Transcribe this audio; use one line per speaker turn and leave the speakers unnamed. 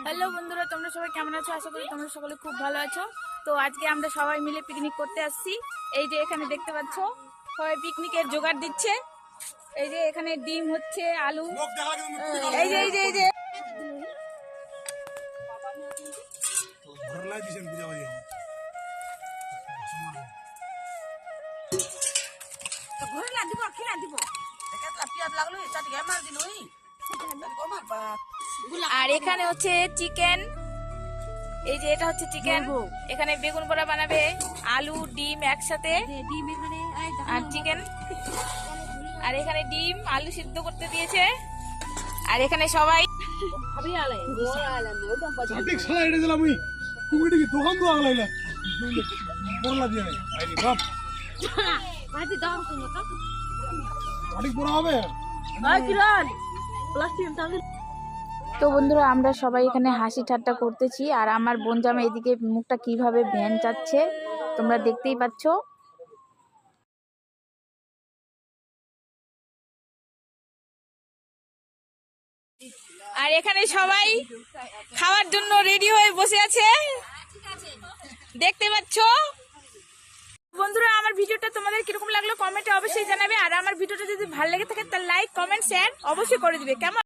Hello বন্ধুরা, তোমরা সবাই কেমন আছো? আশা করি তোমরা সকলে খুব ভালো আছো। তো আজকে আমরা সবাই মিলে পিকনিক করতে আসছি। এই যে এখানে দেখতে পাচ্ছ সবাই পিকনিকের জোগাড় দিচ্ছে। এই যে এখানে ডিম হচ্ছে, আলু, এই যে এই যে এই যে আর এখানে হচ্ছে চিকেন। এই যে এটা হচ্ছে চিকেন, এখানে বেগুন বড়া বানাবে, আলু ডিম একসাথে আর চিকেন। আর এখানে ডিম আলু সিদ্ধ করতে দিয়েছে। আর এখানে সবাই তো বন্ধুরা আমরা সবাই এখানে হাসি ঠাট্টা করতেছি। আর আমার বোন জামা এদিকে মুখটা কিভাবে ভ্যান চাচ্ছে তোমরা দেখতেই পাচ্ছ। আর এখানে সবাই খাওয়ার জন্য রেডি হয়ে বসে আছে, দেখতে পাচ্ছ। বন্ধুরা আমার ভিডিওটা তোমাদের কিরকম লাগলো কমেন্টে অবশ্যই জানাবে। আর আমার ভিডিওটা যদি ভালো লেগে থাকে তাহলে লাইক কমেন্ট শেয়ার অবশ্যই করে দিবে। কেমন?